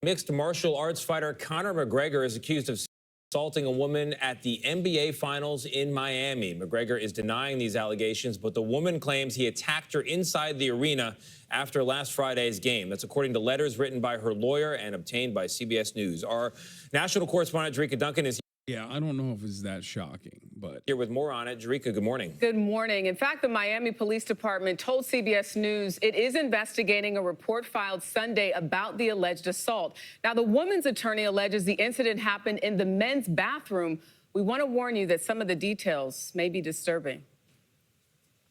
Mixed martial arts fighter Conor McGregor is accused of assaulting a woman at the NBA Finals in Miami. McGregor is denying these allegations, but the woman claims he attacked her inside the arena after last Friday's game. That's according to letters written by her lawyer and obtained by CBS News. Our national correspondent, Jerika Duncan, is yeah, I don't know if it's that shocking, but here with more on it. Jerika, good morning. Good morning. In fact, the Miami Police Department told CBS News it is investigating a report filed Sunday about the alleged assault. Now, the woman's attorney alleges the incident happened in the men's bathroom. We want to warn you that some of the details may be disturbing.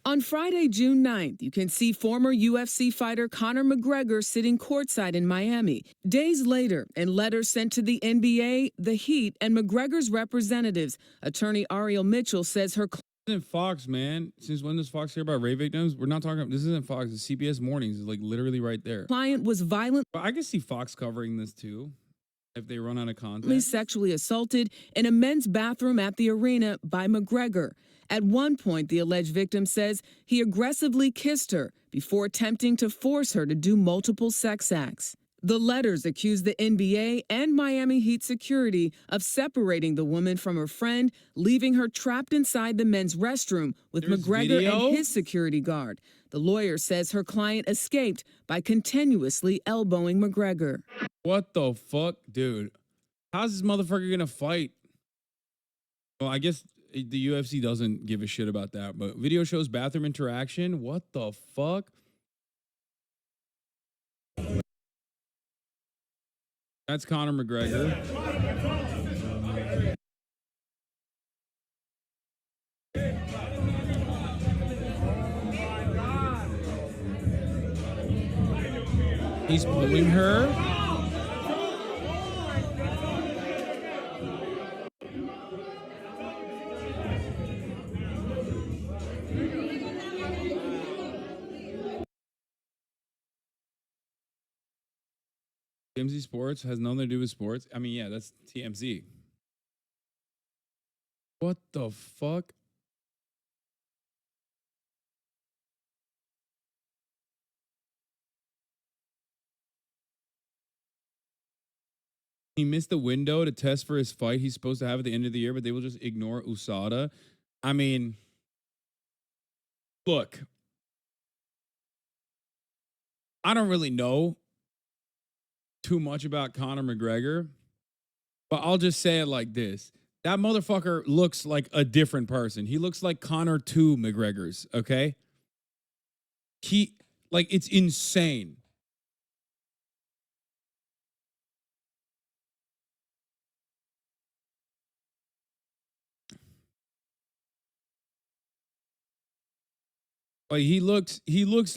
On Friday, June 9th, you can see former UFC fighter Conor McGregor sitting courtside in Miami. Days later, in letters sent to the NBA, the Heat, and McGregor's representatives, attorney Ariel Mitchell says her this isn't Fox, man. Since when does Fox hear about rape victims? We're not talking about, this isn't Fox. It's CBS Mornings. It's like literally right there. Client was violent. But I can see Fox covering this too if they run out of content. Sexually assaulted in a men's bathroom at the arena by McGregor. At one point, the alleged victim says he aggressively kissed her before attempting to force her to do multiple sex acts. The letters accuse the NBA and Miami Heat security of separating the woman from her friend, leaving her trapped inside the men's restroom with McGregor and his security guard. The lawyer says her client escaped by continuously elbowing McGregor. What the fuck, dude? How's this motherfucker gonna fight? Well, I guess the UFC doesn't give a shit about that, but video shows bathroom interaction. What the fuck? That's Conor McGregor. He's pulling her. TMZ Sports has nothing to do with sports. I mean, yeah, that's TMZ. What the fuck? He missed the window to test for his fight he's supposed to have at the end of the year, but they will just ignore USADA. I mean, look, I don't really know too much about Conor McGregor, but I'll just say it like this. That motherfucker looks like a different person. He looks like Conor 2 McGregor's, okay? It's insane. Like he looks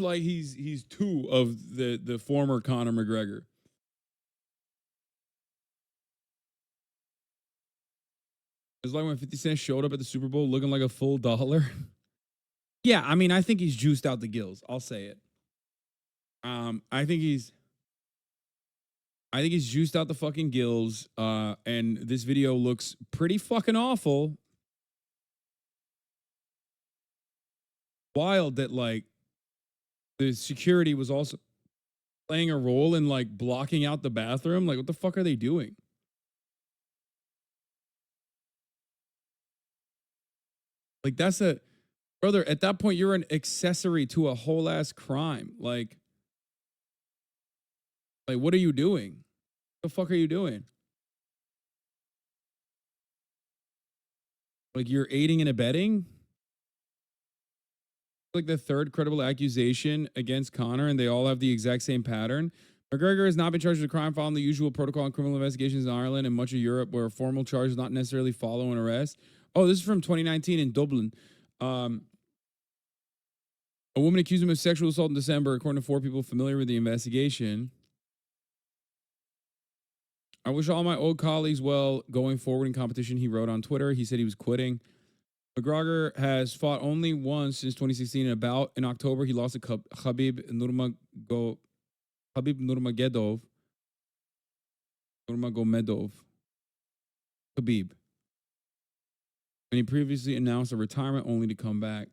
like he's 2 of the former Conor McGregor. It's like when 50 Cent showed up at the Super Bowl looking like a full dollar. Yeah, I mean, I think he's juiced out the gills. I'll say it. I think he's juiced out the fucking gills. And this video looks pretty fucking awful. Wild that like the security was also playing a role in like blocking out the bathroom. Like, what the fuck are they doing? Like, that's a brother. At that point, you're an accessory to a whole ass crime. Like, what are you doing? What the fuck are you doing? Like, you're aiding and abetting? Like the third credible accusation against Conor, and they all have the exact same pattern. McGregor has not been charged with a crime following the usual protocol in criminal investigations in Ireland and much of Europe, where a formal charge does not necessarily follow an arrest. Oh, this is from 2019 in Dublin. A woman accused him of sexual assault in December, according to 4 people familiar with the investigation. I wish all my old colleagues well going forward in competition, he wrote on Twitter. He said he was quitting. McGregor has fought only once since 2016 in a bout. In October, he lost to Khabib Nurmagomedov. Khabib. And he previously announced a retirement only to come back.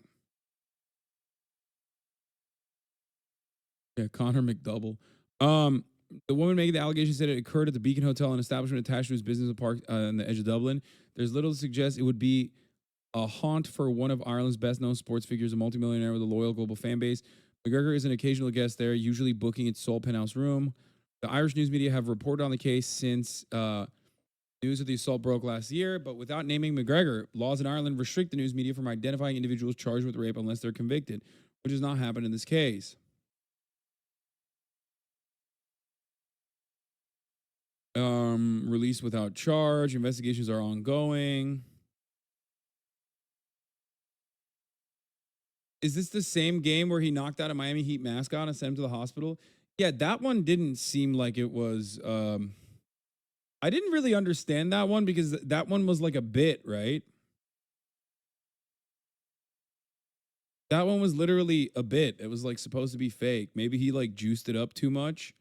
Yeah, Conor McDouble. The woman making the allegation said it occurred at the Beacon Hotel, an establishment attached to his business park on the edge of Dublin. There's little to suggest it would be a haunt for one of Ireland's best-known sports figures, a multimillionaire with a loyal global fan base. McGregor is an occasional guest there, usually booking its sole penthouse room. The Irish news media have reported on the case since news of the assault broke last year, but without naming McGregor, laws in Ireland restrict the news media from identifying individuals charged with rape unless they're convicted, which has not happened in this case. Released without charge. Investigations are ongoing. Is this the same game where he knocked out a Miami Heat mascot and sent him to the hospital? Yeah, that one didn't seem like it was. I didn't really understand that one because that one was like a bit, right? That one was literally a bit. It was like supposed to be fake. Maybe he like juiced it up too much.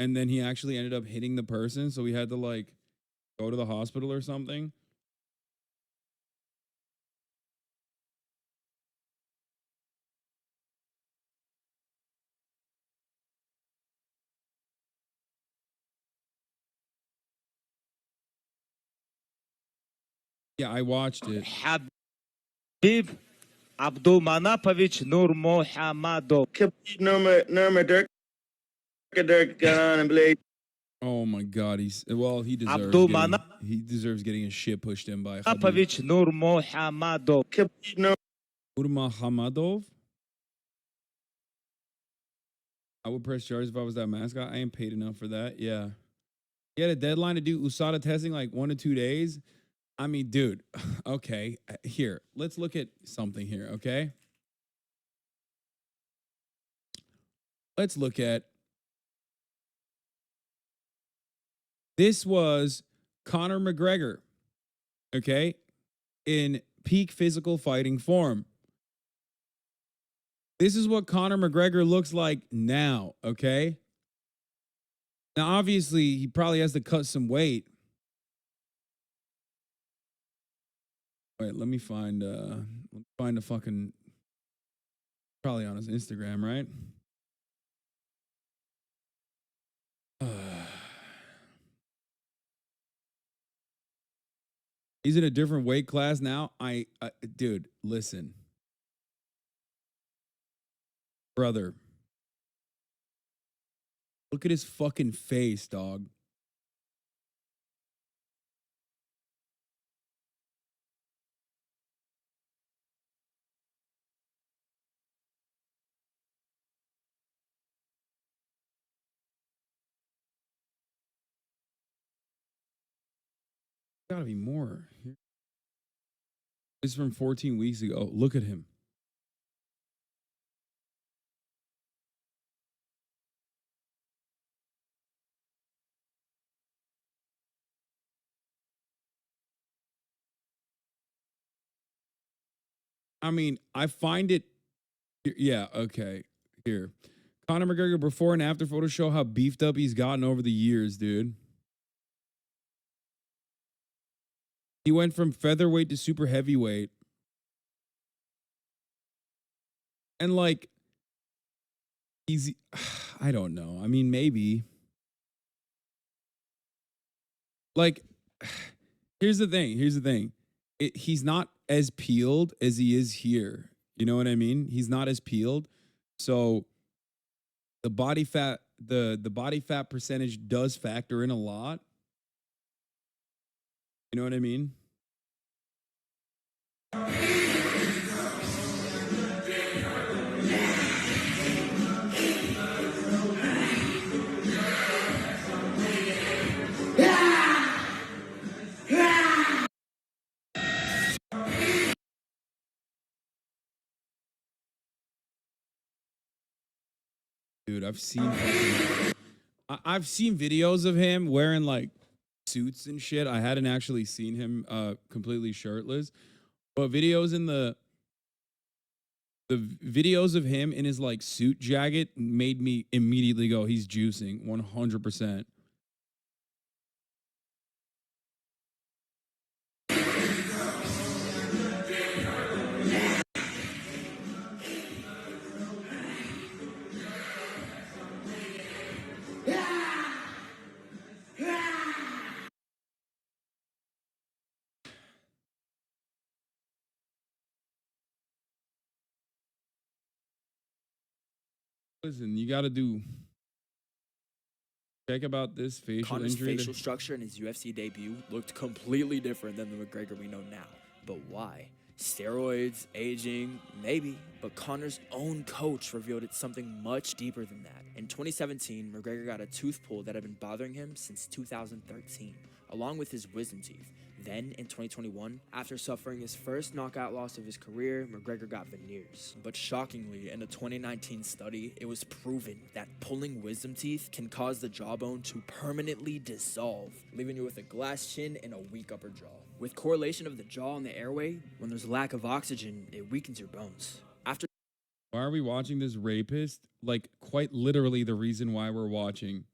And then he actually ended up hitting the person. So he had to like go to the hospital or something. Yeah, I watched it. Habib Abdulmanapovich Nurmohamadov. Oh my God, he deserves getting his shit pushed in by Napovich Nurmohamadov. Nurmohamadov. I would press charges if I was that mascot. I ain't paid enough for that. Yeah, he had a deadline to do USADA testing like 1 to 2 days. I mean, dude. Okay, here, let's look at something here. Okay, let's look at. This was Conor McGregor, okay, in peak physical fighting form. This is what Conor McGregor looks like now, okay? Now, obviously, he probably has to cut some weight. Wait, let me find a fucking, probably on his Instagram, right? He's in a different weight class now. Dude, listen. Brother. Look at his fucking face, dog. Gotta be more. This is from 14 weeks ago. Look at him. I mean, I find it. Yeah, okay. Here. Conor McGregor before and after photos show how beefed up he's gotten over the years, dude. He went from featherweight to super heavyweight. And like, I don't know. I mean, maybe. Like, here's the thing. He's not as peeled as he is here. You know what I mean? He's not as peeled. So the body fat, the body fat percentage does factor in a lot. You know what I mean? Dude, I've seen videos of him wearing like suits and shit. I hadn't actually seen him completely shirtless, but videos videos of him in his like suit jacket made me immediately go, he's juicing 100%. Listen, you got to do. Check about this facial Conor's injury. facial structure in his UFC debut looked completely different than the McGregor we know now. But why? Steroids, aging, maybe. But Conor's own coach revealed it's something much deeper than that. In 2017, McGregor got a tooth pull that had been bothering him since 2013, along with his wisdom teeth. Then, in 2021, after suffering his first knockout loss of his career, McGregor got veneers. But shockingly, in a 2019 study, it was proven that pulling wisdom teeth can cause the jawbone to permanently dissolve, leaving you with a glass chin and a weak upper jaw. With correlation of the jaw and the airway, when there's lack of oxygen, it weakens your bones. After Why are we watching this rapist? Like, quite literally, the reason why we're watching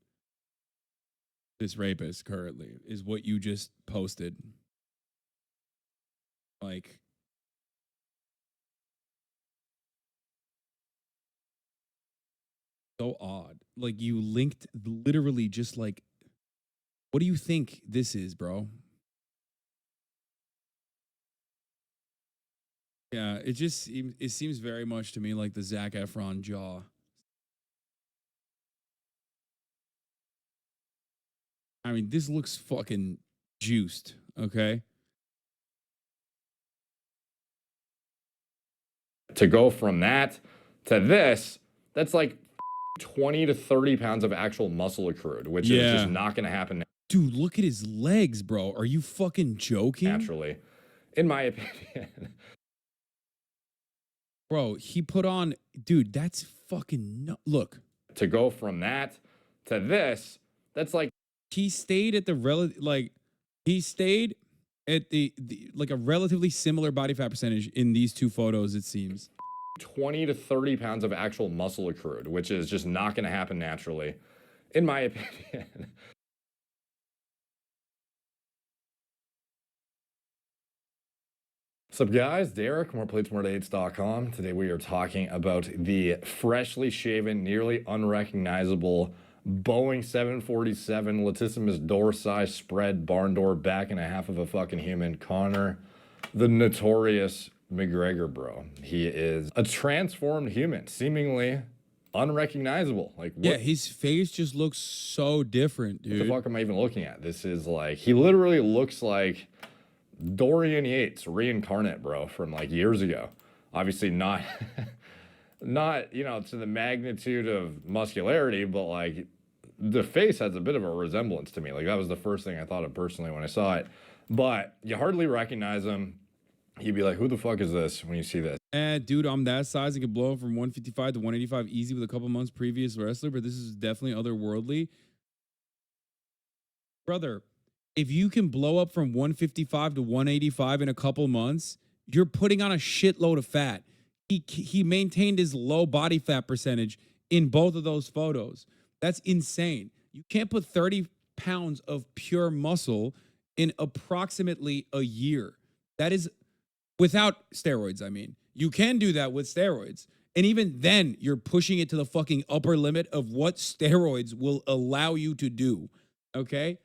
this rapist currently is what you just posted. Like, so odd. Like, you linked literally just like, what do you think this is, bro? Yeah, it seems very much to me like the Zac Efron jaw. I mean, this looks fucking juiced, okay? To go from that to this, that's like 20 to 30 pounds of actual muscle accrued, which is just not going to happen Dude, look at his legs, bro. Are you fucking joking? naturally, in my opinion. Bro, he put on, dude, that's fucking look. To go from that to this, that's like He stayed at the he stayed at the like a relatively similar body fat percentage in these two photos, it seems. 20 to 30 pounds of actual muscle accrued, which is just not going to happen naturally, in my opinion. What's up, guys? Derek, moreplates.com. Today we are talking about the freshly shaven, nearly unrecognizable Boeing 747 latissimus dorsi spread barn door back and a half of a fucking human, Conor, the notorious McGregor, bro. He is a transformed human, seemingly unrecognizable. Like, what, Yeah, his face just looks so different, what the dude. fuck am I even looking at? This is like, he literally looks like Dorian Yates reincarnate, bro, from like years ago. Obviously not not, you know, to the magnitude of muscularity, but like the face has a bit of a resemblance to me. Like, that was the first thing I thought of personally when I saw it. But you hardly recognize him. You'd be like, who the fuck is this when you see this? Dude, I'm that size. I could blow up from 155 to 185 easy with a couple months previous wrestler, but this is definitely otherworldly. Brother, if you can blow up from 155 to 185 in a couple months, you're putting on a shitload of fat. He maintained his low body fat percentage in both of those photos. That's insane. You can't put 30 pounds of pure muscle in approximately a year. That is without steroids, I mean. You can do that with steroids. And even then, you're pushing it to the fucking upper limit of what steroids will allow you to do. Okay?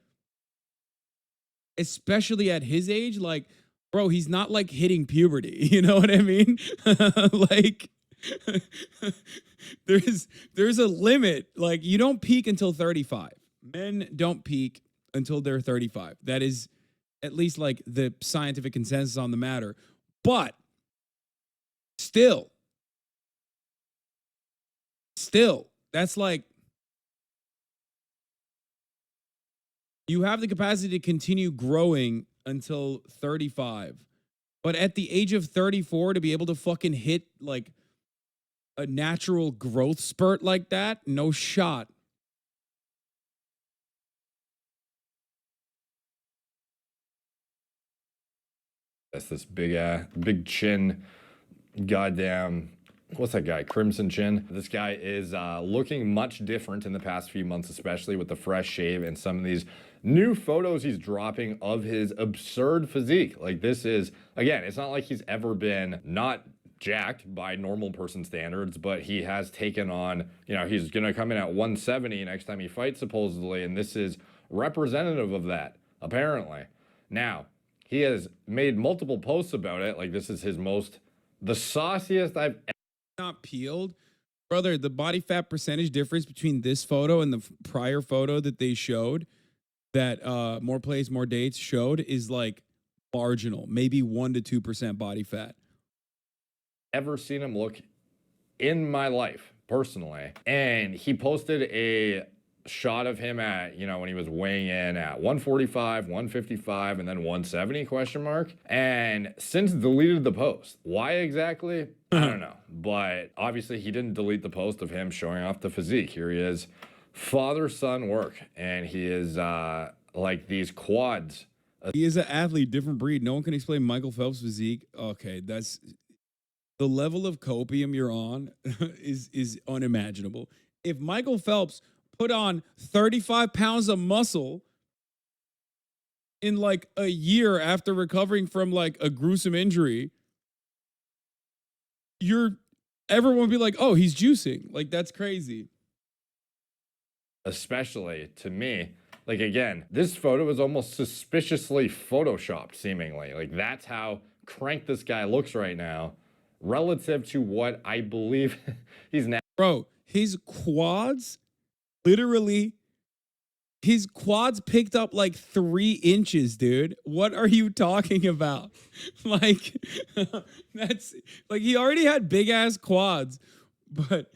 Especially at his age, like, bro, he's not like hitting puberty. You know what I mean? Like, there's a limit. Like, you don't peak until 35. Men don't peak until they're 35. That is at least like the scientific consensus on the matter. But still, that's like, you have the capacity to continue growing until 35. But at the age of 34, to be able to fucking hit like a natural growth spurt like that, no shot. That's this big chin, goddamn, what's that guy? Crimson Chin. This guy is looking much different in the past few months, especially with the fresh shave and some of these new photos he's dropping of his absurd physique. Like, this is, again, it's not like he's ever been not jacked by normal person standards, but he has taken on, you know, he's going to come in at 170 next time he fights, supposedly, and this is representative of that, apparently. Now, he has made multiple posts about it. Like, this is his the sauciest I've Not peeled, Brother, the body fat percentage difference between this photo and the prior photo that they showed, that More Plays, More Dates showed, is like marginal, maybe 1 to 2% body fat. Ever seen him look in my life personally. And he posted a shot of him at, you know, when he was weighing in at 145, 155, and then 170 question mark. And since deleted the post. Why exactly? I don't know. But obviously he didn't delete the post of him showing off the physique. Here he is, father-son work. And he is like these quads. He is an athlete, different breed. No one can explain Michael Phelps' physique. Okay, that's the level of copium you're on is unimaginable. If Michael Phelps put on 35 pounds of muscle in like a year after recovering from like a gruesome injury, everyone would be like, oh, he's juicing. Like, that's crazy. Especially to me, like, again, this photo is almost suspiciously photoshopped, seemingly. Like, that's how cranked this guy looks right now relative to what I believe he's now. Bro, his quads literally, his quads picked up like 3 inches, dude. What are you talking about? Like, that's like, he already had big ass quads, but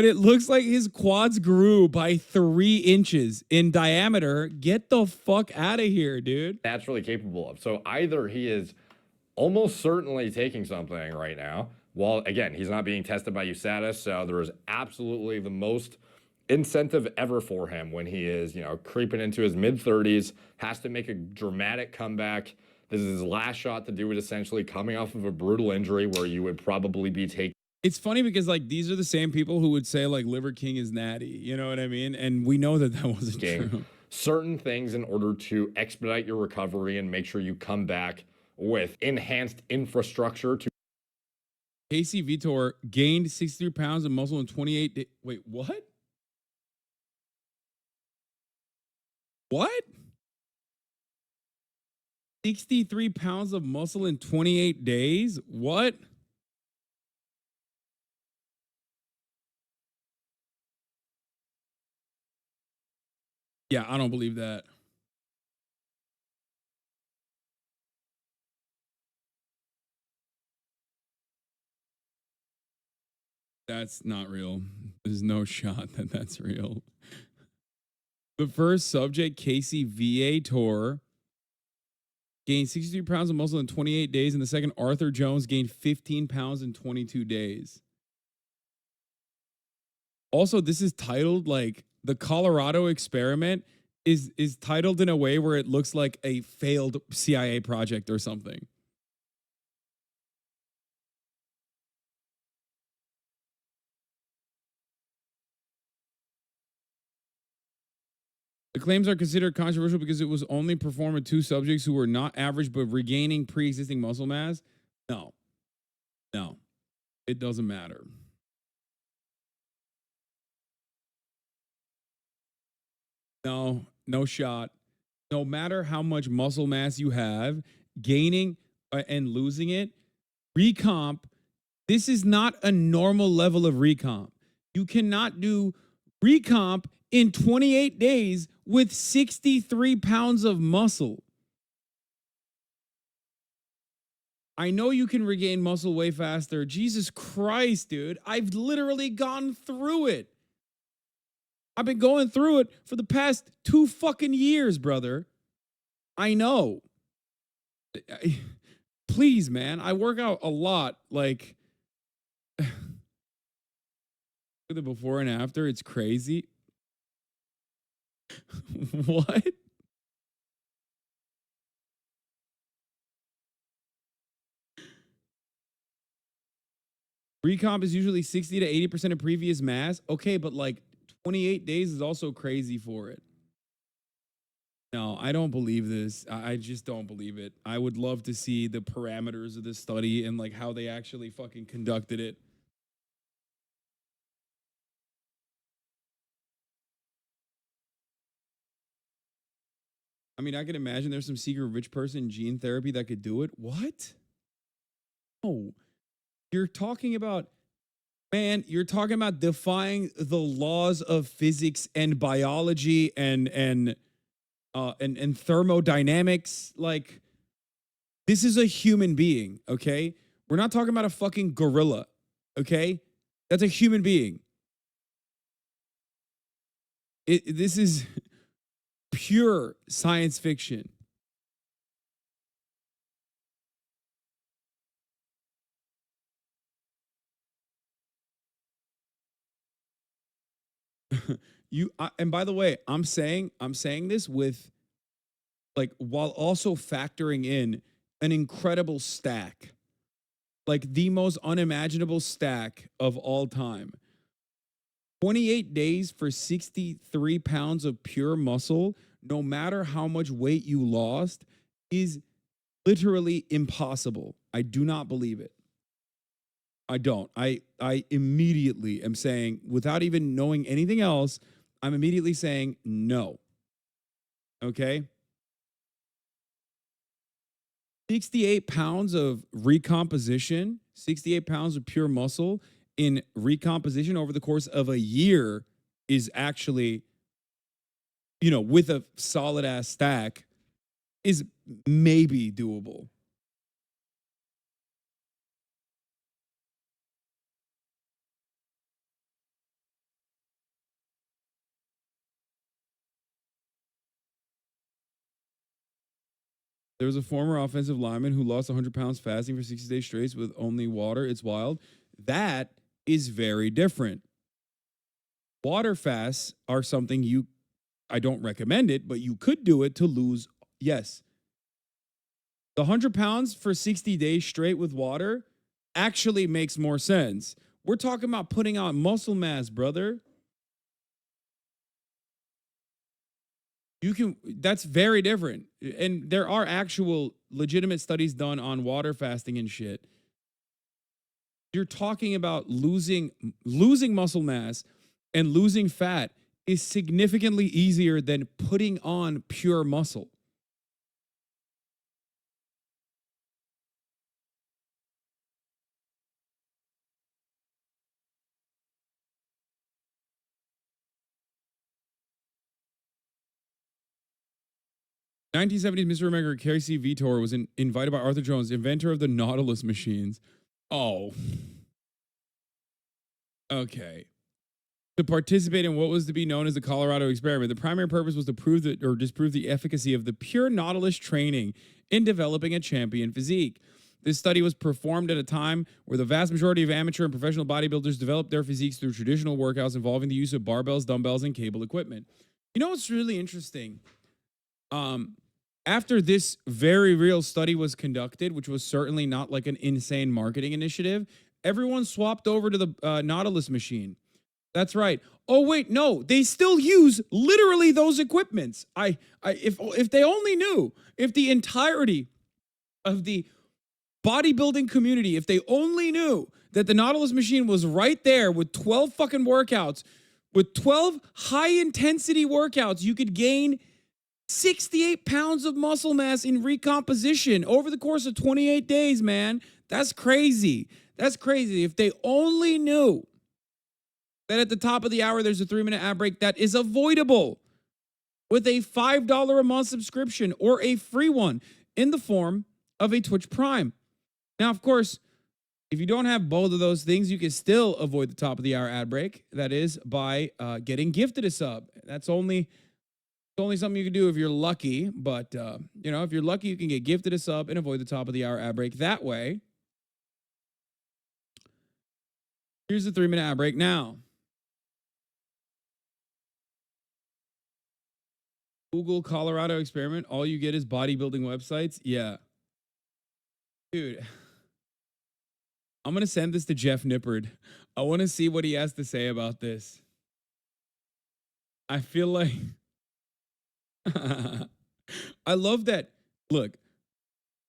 it looks like his quads grew by 3 inches in diameter. Get the fuck out of here, dude. Naturally capable of. So either he is almost certainly taking something right now. Well, again, he's not being tested by USADA, so there is absolutely the most incentive ever for him when he is, you know, creeping into his mid-30s, has to make a dramatic comeback. This is his last shot to do it, essentially coming off of a brutal injury where you would probably be taking. It's funny because like these are the same people who would say like Liver King is natty, you know what I mean? And we know that wasn't true. Certain things in order to expedite your recovery and make sure you come back with enhanced infrastructure to. Casey Vitor gained 63 pounds of muscle in 28 days. Wait, what? What? 63 pounds of muscle in 28 days? What? Yeah, I don't believe that. That's not real. There's no shot that that's real. The first subject, Casey Viator, gained 63 pounds of muscle in 28 days, and the second, Arthur Jones, gained 15 pounds in 22 days. Also, this is titled like the Colorado experiment is titled in a way where it looks like a failed CIA project or something. The claims are considered controversial because it was only performed with 2 subjects who were not average but regaining pre-existing muscle mass. No, it doesn't matter. No shot. No matter how much muscle mass you have, gaining and losing it, recomp, this is not a normal level of recomp. You cannot do recomp in 28 days with 63 pounds of muscle. I know you can regain muscle way faster. Jesus Christ, dude. I've literally gone through it. I've been going through it for the past 2 fucking years, brother. I know. Please, man. I work out a lot. Like, the before and after, it's crazy. What? Recomp is usually 60 to 80% of previous mass. Okay, but like 28 days is also crazy for it. No, I don't believe this. I just don't believe it. I would love to see the parameters of this study and like how they actually fucking conducted it. I mean, I can imagine there's some secret rich person gene therapy that could do it. What? Oh, you're talking about Man, you're talking about defying the laws of physics and biology and thermodynamics. Like, this is a human being, okay? We're not talking about a fucking gorilla, okay? That's a human being. This is pure science fiction. And by the way, I'm saying this with, like, while also factoring in an incredible stack, like the most unimaginable stack of all time. 28 days for 63 pounds of pure muscle, no matter how much weight you lost, is literally impossible. I do not believe it. I don't. I immediately am saying, without even knowing anything else, I'm immediately saying no. Okay? 68 pounds of recomposition, 68 pounds of pure muscle in recomposition over the course of a year is actually, with a solid ass stack, is maybe doable. There was a former offensive lineman who lost 100 pounds fasting for 60 days straight with only water. It's wild. That is very different. Water fasts are something I don't recommend it, but you could do it to lose. Yes. The 100 pounds for 60 days straight with water actually makes more sense. We're talking about putting on muscle mass, brother. That's very different. And there are actual legitimate studies done on water fasting and shit. You're talking about losing muscle mass and losing fat is significantly easier than putting on pure muscle. In 1970s, Mr. McGregor, Casey Vitor was invited by Arthur Jones, inventor of the Nautilus machines. Oh. Okay. To participate in what was to be known as the Colorado experiment. The primary purpose was to prove that or disprove the efficacy of the pure Nautilus training in developing a champion physique. This study was performed at a time where the vast majority of amateur and professional bodybuilders developed their physiques through traditional workouts involving the use of barbells, dumbbells, and cable equipment. You know what's really interesting? After this very real study was conducted, which was certainly not like an insane marketing initiative, everyone swapped over to the Nautilus machine. That's right. Oh wait, no, they still use literally those equipments. If they only knew, if the entirety of the bodybuilding community, if they only knew that the Nautilus machine was right there with 12 fucking workouts, with 12 high intensity workouts, you could gain 68 pounds of muscle mass in recomposition over the course of 28 days, man. That's crazy. That's crazy. If they only knew that at the top of the hour, there's a 3-minute ad break that is avoidable with a $5 a month subscription or a free one in the form of a Twitch Prime. Now, of course, if you don't have both of those things, you can still avoid the top of the hour ad break. That is by getting gifted a sub. That's only something you can do if you're lucky. But, if you're lucky, you can get gifted a sub and avoid the top of the hour ad break that way. Here's the 3-minute ad break now. Google Colorado experiment. All you get is bodybuilding websites. Yeah. Dude, I'm going to send this to Jeff Nippard. I want to see what he has to say about this. I feel like I love that. Look,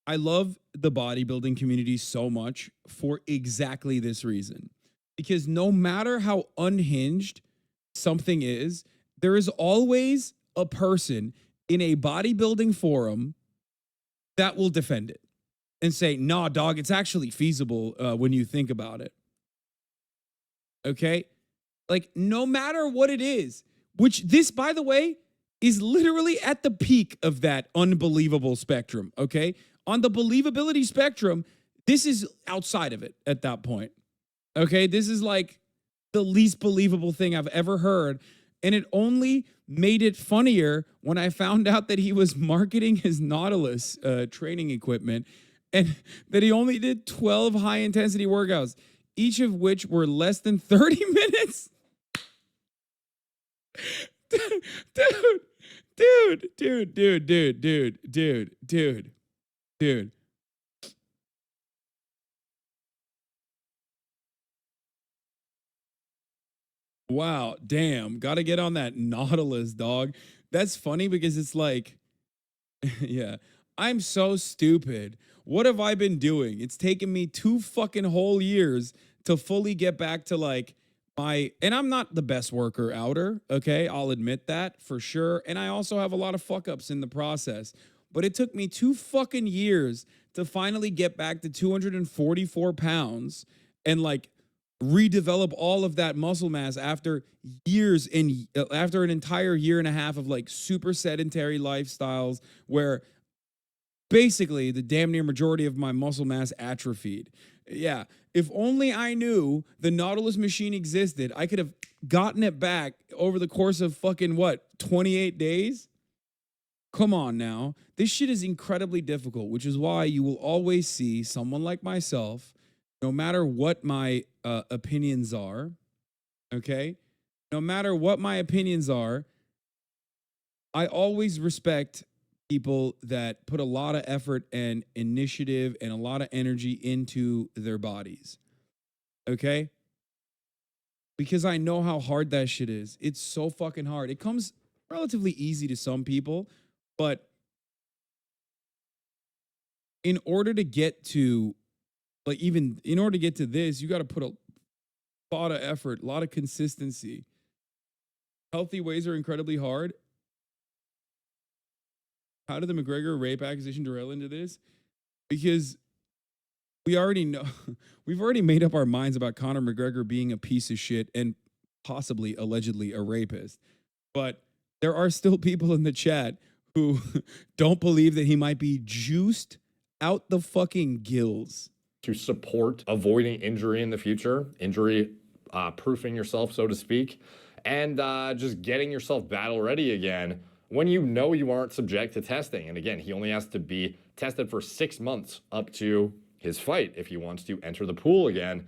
I love the bodybuilding community so much for exactly this reason. Because no matter how unhinged something is, there is always a person in a bodybuilding forum that will defend it and say, nah, dog, it's actually feasible when you think about it. Okay? Like, no matter what it is, which this, by the way, is literally at the peak of that unbelievable spectrum. Okay? On the believability spectrum, this is outside of it at that point. Okay? This is like the least believable thing I've ever heard. And it only made it funnier when I found out that he was marketing his Nautilus training equipment and that he only did 12 high-intensity workouts, each of which were less than 30 minutes. Dude. Wow, damn. Gotta get on that Nautilus, dog. That's funny because it's like, yeah, I'm so stupid. What have I been doing? It's taken me 2 fucking whole years to fully get back to like and I'm not the best worker outer, okay? I'll admit that for sure. And I also have a lot of fuck ups in the process. But it took me 2 fucking years to finally get back to 244 pounds and like redevelop all of that muscle mass after years and after an entire year and a half of like super sedentary lifestyles where basically the damn near majority of my muscle mass atrophied. Yeah, if only I knew the Nautilus machine existed, I could have gotten it back over the course of fucking what, 28 days? Come on now. This shit is incredibly difficult, which is why you will always see someone like myself, no matter what my opinions are, okay? No matter what my opinions are, I always respect people that put a lot of effort and initiative and a lot of energy into their bodies, okay? Because I know how hard that shit is. It's so fucking hard. It comes relatively easy to some people, but in order to get to, like, even in order to get to this, you got to put a lot of effort, a lot of consistency. Healthy ways are incredibly hard. How did the McGregor rape accusation derail into this? Because we already know, we've already made up our minds about Conor McGregor being a piece of shit and possibly, allegedly, a rapist. But there are still people in the chat who don't believe that he might be juiced out the fucking gills. To support avoiding injury in the future, injury proofing yourself, so to speak, and just getting yourself battle ready again when you know you aren't subject to testing. And again, he only has to be tested for 6 months up to his fight if he wants to enter the pool again.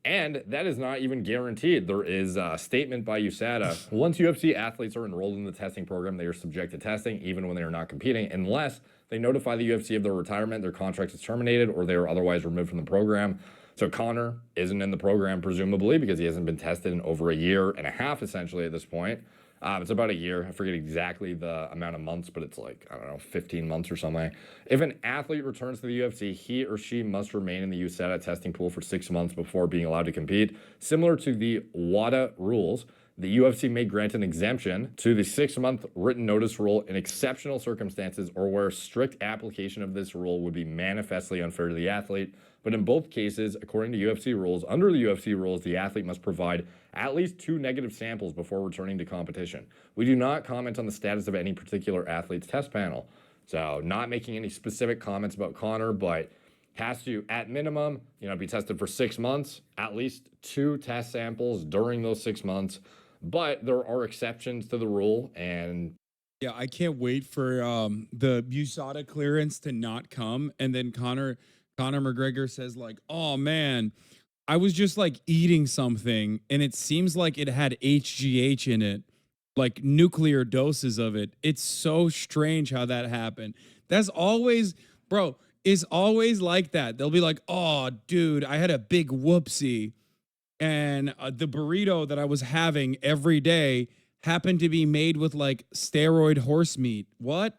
And that is not even guaranteed. There is a statement by USADA. Once UFC athletes are enrolled in the testing program, they are subject to testing even when they are not competing, unless they notify the UFC of their retirement, their contract is terminated, or they are otherwise removed from the program. So Conor isn't in the program, presumably, because he hasn't been tested in over a year and a half, essentially, at this point. It's about a year. I forget exactly the amount of months, but it's like, I don't know, 15 months or something. If an athlete returns to the UFC, he or she must remain in the USADA testing pool for 6 months before being allowed to compete. Similar to the WADA rules, the UFC may grant an exemption to the 6-month written notice rule in exceptional circumstances or where strict application of this rule would be manifestly unfair to the athlete. But in both cases, according to UFC rules, under the UFC rules, the athlete must provide at least 2 negative samples before returning to competition. We do not comment on the status of any particular athlete's test panel. So not making any specific comments about Conor, but has to, at minimum, be tested for 6 months, at least 2 test samples during those 6 months. But there are exceptions to the rule, and yeah, I can't wait for the USADA clearance to not come, and then Conor McGregor says like, "Oh man, I was just like eating something, and it seems like it had HGH in it, like nuclear doses of it." It's so strange how that happened. That's always, bro, it's always like that. They'll be like, "Oh, dude, I had a big whoopsie. And the burrito that I was having every day happened to be made with like steroid horse meat." What?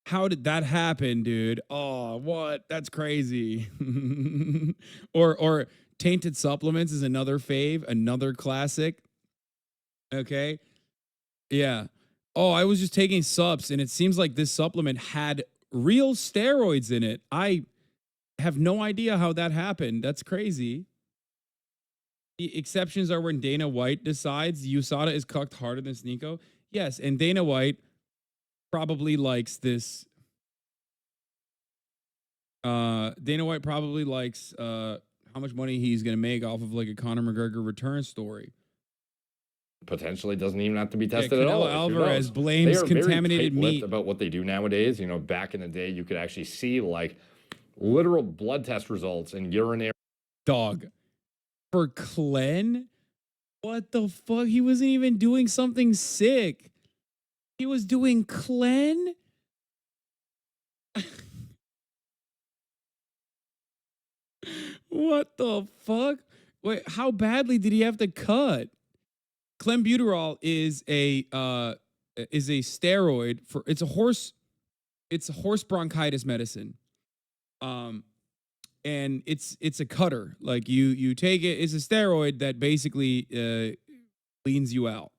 How did that happen, dude? Oh, what? That's crazy. or tainted supplements is another fave, another classic. Okay. Yeah. Oh, I was just taking subs and it seems like this supplement had real steroids in it. I have no idea how that happened. That's crazy. The exceptions are when Dana White decides USADA is cucked harder than Sneeko. Yes, and Dana White probably likes this. Dana White probably likes how much money he's going to make off of like a Conor McGregor return story. Potentially doesn't even have to be Yeah, tested at all. Canelo Like, who Alvarez knows? blames They are contaminated very tight-lipped meat. about what they do nowadays. You know, back in the day, you could actually see like literal blood test results and urinary. Dog. For Clen? What the fuck? He wasn't even doing something sick. He was doing Clen? What the fuck? Wait, how badly did he have to cut? Clenbuterol is a steroid for it's a horse bronchitis medicine. And it's a cutter. Like you take it, it's a steroid that basically cleans you out.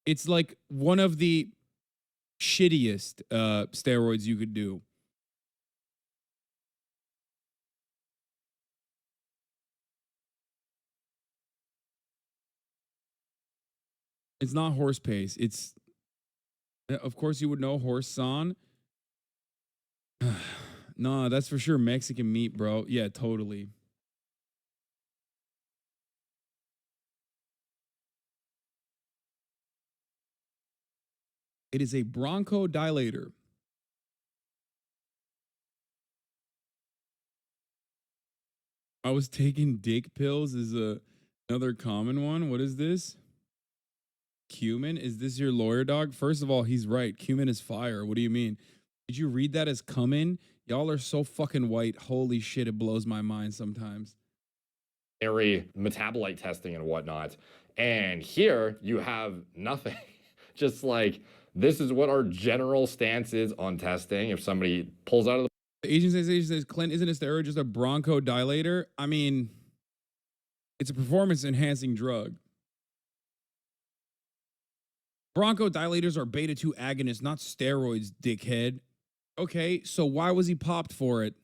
It's like one of the shittiest steroids you could do. It's not horse pace. It's, of course, you would know Horsan. Nah, that's for sure Mexican meat, bro. Yeah, totally. It is a bronchodilator. I was taking dick pills is another common one. What is this? Cumin? Is this your lawyer, dog? First of all, he's right. Cumin is fire. What do you mean? Did you read that as cumin? Y'all are so fucking white. Holy shit, it blows my mind sometimes. Metabolite testing and whatnot. And here you have nothing. Just like, this is what our general stance is on testing. If somebody pulls out of The agent says, Clint, isn't a steroid just a bronchodilator? I mean, it's a performance enhancing drug. Bronchodilators are beta 2 agonists, not steroids, dickhead. Okay, so why was he popped for it?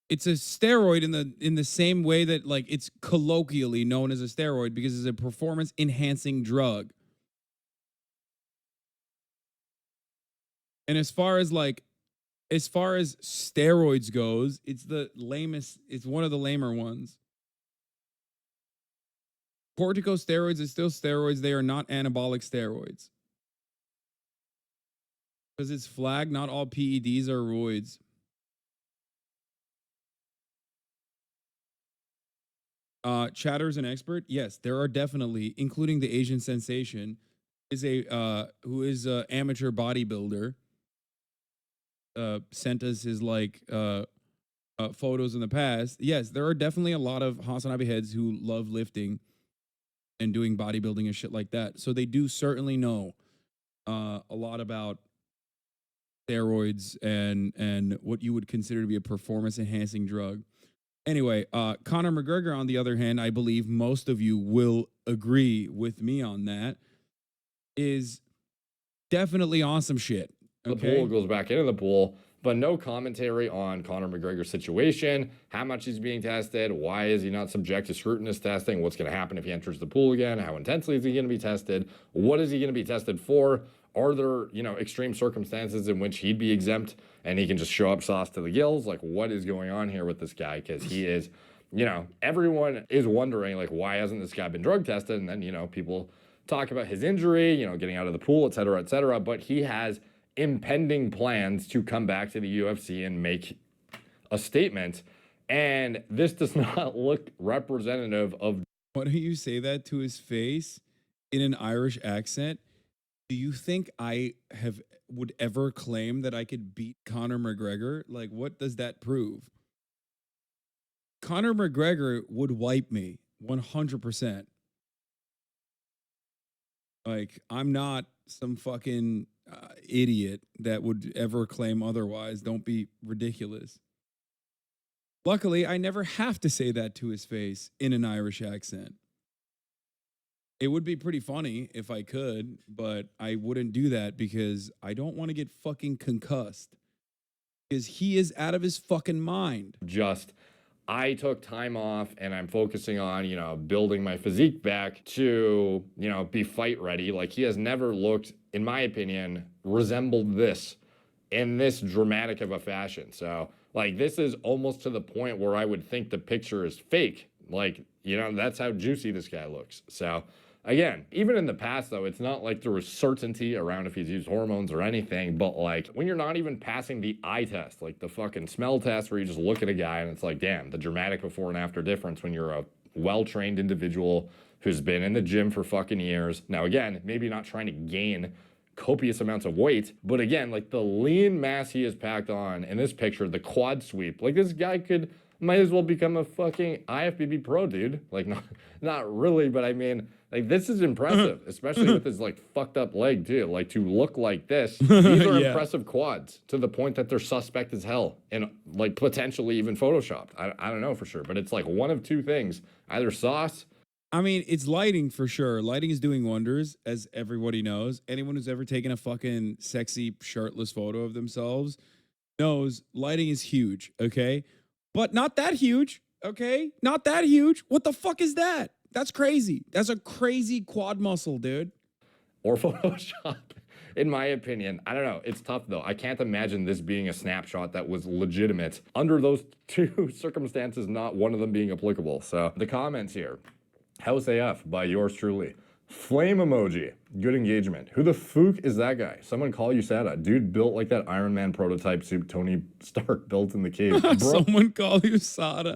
It's a steroid in the same way that like it's colloquially known as a steroid because it's a performance enhancing drug. And as far as steroids goes, it's the lamest, it's one of the lamer ones. Corticosteroids is still steroids. They are not anabolic steroids. Because it's flagged, not all PEDs are roids. Chatter's an expert. Yes, there are definitely, including the Asian sensation, who is a amateur bodybuilder. Sent us his photos in the past. Yes, there are definitely a lot of Hasanabi heads who love lifting and doing bodybuilding and shit like that. So they do certainly know a lot about steroids and what you would consider to be a performance enhancing drug. Anyway, Conor McGregor, on the other hand, I believe most of you will agree with me on that, is definitely awesome shit. The pool goes back into the pool, but no commentary on Conor McGregor's situation, how much he's being tested, why is he not subject to scrutinous testing, what's going to happen if he enters the pool again, how intensely is he going to be tested, what is he going to be tested for, are there, extreme circumstances in which he'd be exempt and he can just show up sauce to the gills? Like, what is going on here with this guy? Because he is, everyone is wondering, like, why hasn't this guy been drug tested? And then, people talk about his injury, getting out of the pool, et cetera, but he has impending plans to come back to the UFC and make a statement. And this does not look representative of. Why don't you say that to his face in an Irish accent? Do you think I would ever claim that I could beat Conor McGregor? Like, what does that prove? Conor McGregor would wipe me 100%. Like, I'm not some fucking idiot that would ever claim otherwise. Don't be ridiculous. Luckily, I never have to say that to his face in an Irish accent. It would be pretty funny if I could, but I wouldn't do that because I don't want to get fucking concussed. Because he is out of his fucking mind. Just I took time off and I'm focusing on, you know, building my physique back to, you know, be fight ready. Like, he has never looked, in my opinion, resembled this in this dramatic of a fashion. So, like, this is almost to the point where I would think the picture is fake. Like, you know, that's how juicy this guy looks. So, again, even in the past, though, it's not like there was certainty around if he's used hormones or anything, but like when you're not even passing the eye test, like the fucking smell test where you just look at a guy and it's like, damn, the dramatic before and after difference when you're a well-trained individual who's been in the gym for fucking years. Now, again, maybe not trying to gain copious amounts of weight, but again, like the lean mass he has packed on in this picture, the quad sweep, like this guy might as well become a fucking IFBB pro, dude. Like, not really, but I mean, like, this is impressive, especially with his like fucked up leg too. Like, to look like this, these are impressive quads to the point that they're suspect as hell and like potentially even photoshopped. I don't know for sure, but it's like one of two things: either sauce. I mean, it's lighting for sure. Lighting is doing wonders, as everybody knows. Anyone who's ever taken a fucking sexy shirtless photo of themselves knows lighting is huge, okay? But not that huge, okay? Not that huge. What the fuck is that? That's crazy. That's a crazy quad muscle, dude. Or Photoshop, in my opinion. I don't know. It's tough, though. I can't imagine this being a snapshot that was legitimate under those two circumstances, not one of them being applicable. So the comments here. House AF by yours truly. Flame emoji. Good engagement. Who the fook is that guy? Someone call USADA. Dude built like that Iron Man prototype suit Tony Stark built in the cave. Bro. Someone call USADA.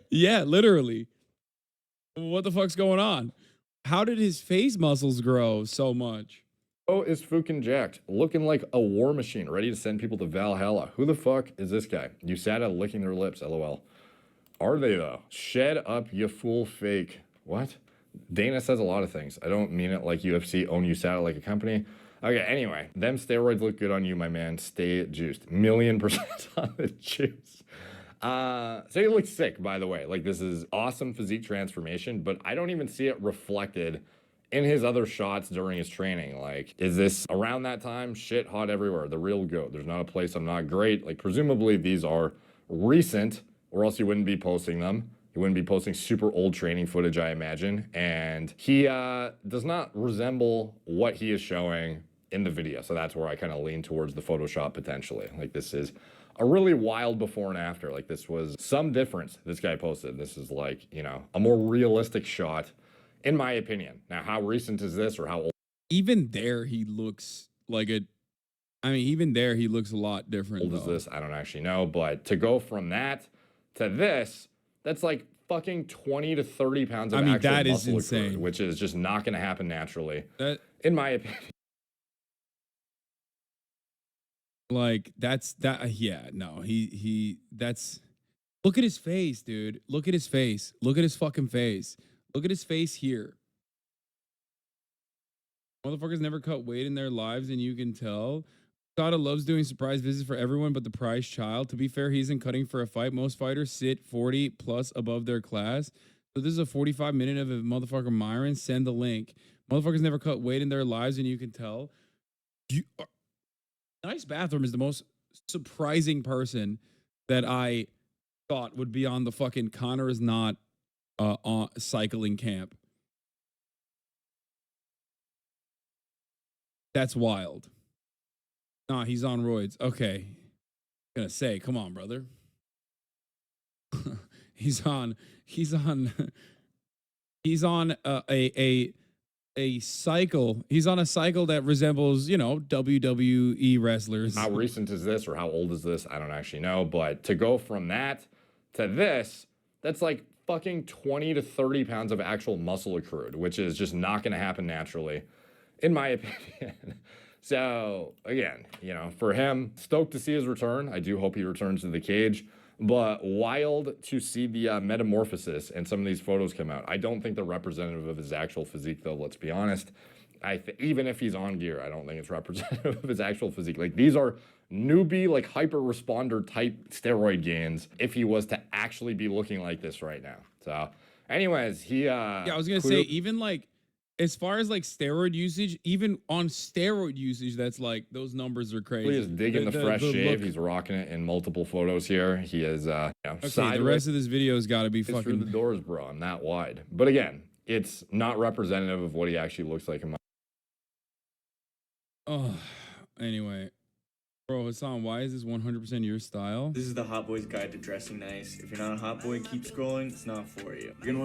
Yeah, literally. What the fuck's going on? How did his face muscles grow so much? Oh, is fucking jacked. Looking like a war machine, ready to send people to Valhalla. Who the fuck is this guy? USADA licking their lips, lol. Are they, though? Shed up, you fool fake. What? Dana says a lot of things. I don't mean it like UFC own USADA like a company. Okay, anyway. Them steroids look good on you, my man. Stay juiced. 1,000,000% on the juice. So he looks sick, by the way. Like, this is awesome physique transformation, but I don't even see it reflected in his other shots during his training. Like, is this around that time? Shit hot everywhere. The real goat. There's not a place I'm not great. Like, presumably these are recent, or else he wouldn't be posting them. He wouldn't be posting super old training footage, I imagine. And he does not resemble what he is showing in the video. So that's where I kind of lean towards the Photoshop potentially. Like, this is a really wild before and after. Like, this was some difference this guy posted. This is like, you know, a more realistic shot, in my opinion. Now, how recent is this or how old? Even there, he looks like a... I mean, even there, he looks a lot different, Old is this? I don't actually know. But to go from that to this, that's like fucking 20 to 30 pounds of actual that is muscle insane. accrued, which is just not going to happen naturally, That, in my opinion. like, yeah, no, that's... Look at his face, dude. Look at his face. Look at his fucking face. Look at his face here. Motherfuckers never cut weight in their lives, and you can tell. Sada loves doing surprise visits for everyone but the prize child. To be fair, he isn't cutting for a fight. Most fighters sit 40 plus above their class. So this is a 45-minute of a motherfucker Myron. Send the link. Motherfuckers never cut weight in their lives, and you can tell. Nice Bathroom is the most surprising person that I thought would be on the fucking Conor is not on cycling camp. That's wild. Nah, he's on roids. Okay. Gonna say, come on, brother. he's on a cycle. He's on a cycle that resembles, you know, WWE wrestlers. How recent is this or how old is this? I don't actually know. But to go from that to this, that's like fucking 20 to 30 pounds of actual muscle accrued, which is just not going to happen naturally, in my opinion. So, again, you know, for him, stoked to see his return. I do hope he returns to the cage. But wild to see the metamorphosis and some of these photos come out. I don't think they're representative of his actual physique, though, let's be honest. Even if he's on gear, I don't think it's representative of his actual physique. Like, these are newbie, like, hyper responder type steroid gains if he was to actually be looking like this right now. So, anyways, he... yeah, I was going to say, even, like, as far as like steroid usage, even on steroid usage, that's like those numbers are crazy. He is digging the fresh shave. look. He's rocking it in multiple photos here. He is, Okay, sideways. the rest of this video has got to be Through the fucking. doors, bro. I'm that wide. But again, it's not representative of what he actually looks like in my. Oh, anyway, bro, Hasan, why is this 100% your style? This is the Hot Boy's Guide to Dressing Nice. If you're not a hot boy, keep scrolling. It's not for you. You're gonna want